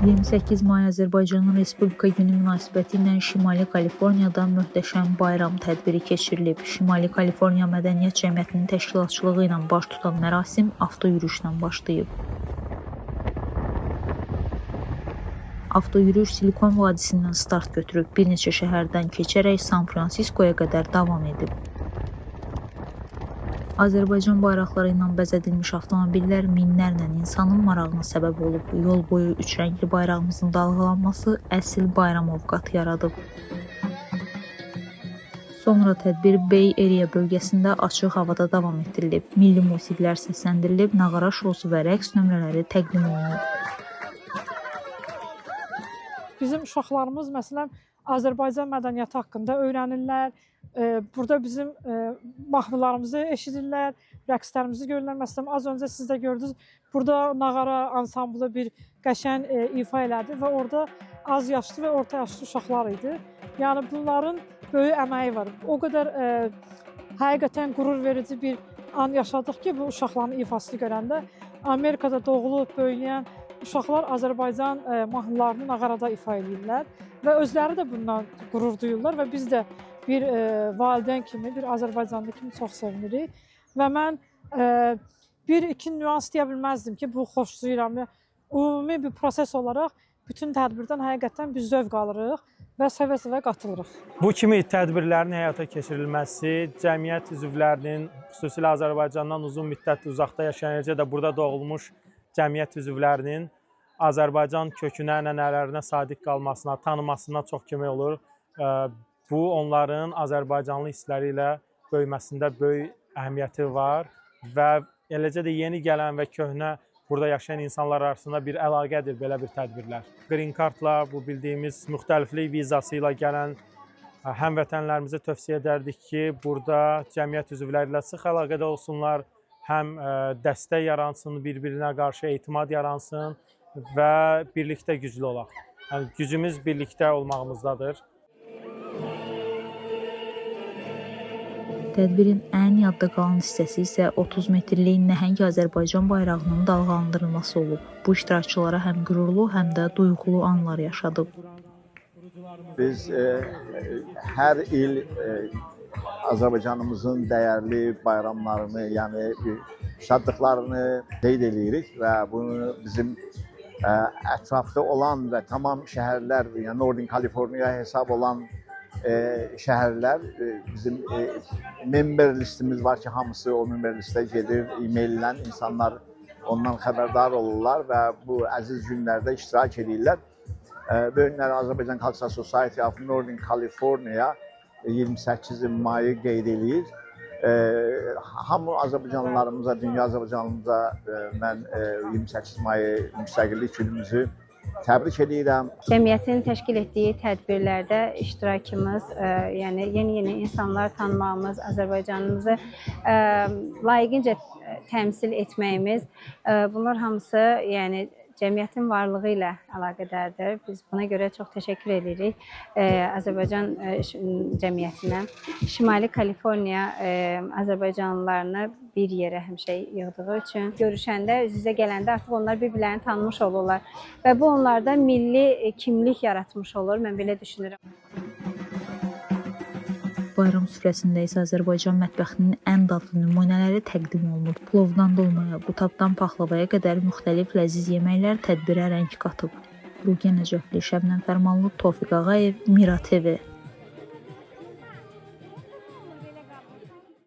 28 may Azərbaycanın Respublika Günü münasibətilə Şimali Kaliforniyada möhtəşəm bayram tədbiri keçirilib. Şimali Kaliforniya Mədəniyyət Cəmiyyətinin təşkilatçılığı ilə baş tutan mərasim avtoyürüşlə başlayıb. Avtoyürüş Silikon vadisindən start götürüb, bir neçə şəhərdən keçərək San Fransiskoya qədər davam edib. Azərbaycan bayraqları ilə bəzədilmiş avtomobillər minlərlə insanın marağına səbəb olub. Yol boyu üç rəngli bayrağımızın dalğalanması əsl bayram ovqatı yaradıb. Sonra tədbir Bay Area bölgəsində açıq havada davam etdirilib. Milli musiqilər səsləndirilib, nağara şousu və rəqs nömrələri təqdim olunub. Bizim uşaqlarımız məsələn Azərbaycan mədəniyyəti haqqında öyrənirlər. Burada bizim mahnılarımızı eşidirlər, rəqslərimizi görürlər. Məsələn, az öncə siz də gördünüz, burada nağara ansamblı bir qəşəng ifa elədi və orada az yaşlı və orta yaşlı uşaqlar idi. Yəni bunların böyük əməyi var. O qədər həqiqətən qürur verici bir an yaşadıq ki, bu uşaqların ifasını görəndə. Amerikada doğulub, böyüyən uşaqlar Azərbaycan mahnılarını nağarada ifa edirlər və özləri də bundan qürur duyurlar və biz də bir valideyn kimi, bir Azərbaycanlı kimi çox sevinirik. Və mən bir-iki nüans deyə bilməzdim ki, bu xoşlayıram. Ümumi bir proses olaraq bütün tədbirdən həqiqətən biz zövq alırıq və sevə-sevə qatılırıq. Bu kimi tədbirlərin həyata keçirilməsi cəmiyyət üzvlərinin, xüsusilə Azərbaycandan uzun müddət uzaqda yaşayan, eləcə də burada doğulmuş cəmiyyət üzvlərinin Azərbaycan kökünə, ənənələrinə sadiq qalmasına, tanımasına çox kömək olur. Bu, onların Azərbaycanlı hissləri ilə böyüməsində böyük əhəmiyyəti var və eləcə də yeni gələn və köhnə burada yaşayan insanlar arasında bir əlaqədir belə bir tədbirlər. Green Card'la, bu bildiyimiz müxtəliflik vizası ilə gələn həmvətənlərimizə tövsiyə edərdik ki, burada cəmiyyət üzvləri ilə sıx əlaqədə olsunlar, həm dəstək yaransın, bir-birinə qarşı etimad yaransın və birlikdə güclü olaq. Yəni, gücümüz birlikdə olmağımızdadır. Tədbirin ən yadda qalan hissəsi isə 30 metrlik nəhəng Azərbaycan bayrağının dalğalandırılması olub. Bu iştirakçılara həm qürurlu, həm də duyğulu anlar yaşadıb. Biz hər il Azərbaycanımızın dəyərli bayramlarını, yəni şadlıqlarını qeyd edirik və bunu bizim ətrafda olan və tamam şəhərlər, yəni Northern California hesab olan şəhərlər, bizim member listimiz var ki, hamısı o member listə gedir, e-maillə insanlar ondan xəbərdar olurlar və bu əziz günlərdə iştirak edirlər. Böyünlər Azərbaycan Cultural Society of Northern California 28 mayı qeyd edir. Hamı Azərbaycanlılarımıza, dünya Azərbaycanlılarımıza mən 28 mayı müstəqillik günümüzü təbrik edirəm. Cəmiyyətin təşkil etdiyi tədbirlərdə iştirakımız, yəni yeni insanlar tanımağımız, Azərbaycanımızı layiqincə təmsil etməyimiz, bunlar hamısı yəni cəmiyyətin varlığı ilə əlaqədardır. Biz buna görə çox təşəkkür edirik Azərbaycan cəmiyyətinə. Şimali Kaliforniya Azərbaycanlılarını bir yerə həmişə yığdığı üçün görüşəndə, üz-üzə gələndə artıq onlar bir-birlərini tanımış olurlar və bu onlarda milli kimlik yaratmış olur, mən belə düşünürəm. Bayram süfrəsində isə Azərbaycan mətbəxinin ən dadlı nümunələri təqdim olunub. Plovdan dolmaya, qutabdan paxlavaya qədər müxtəlif ləziz yeməklər tədbirə rəng qatıb. Ruqə Nəcəfli, Şəbnəm Fərmanlı, Tofiq Ağayev, Mira TV.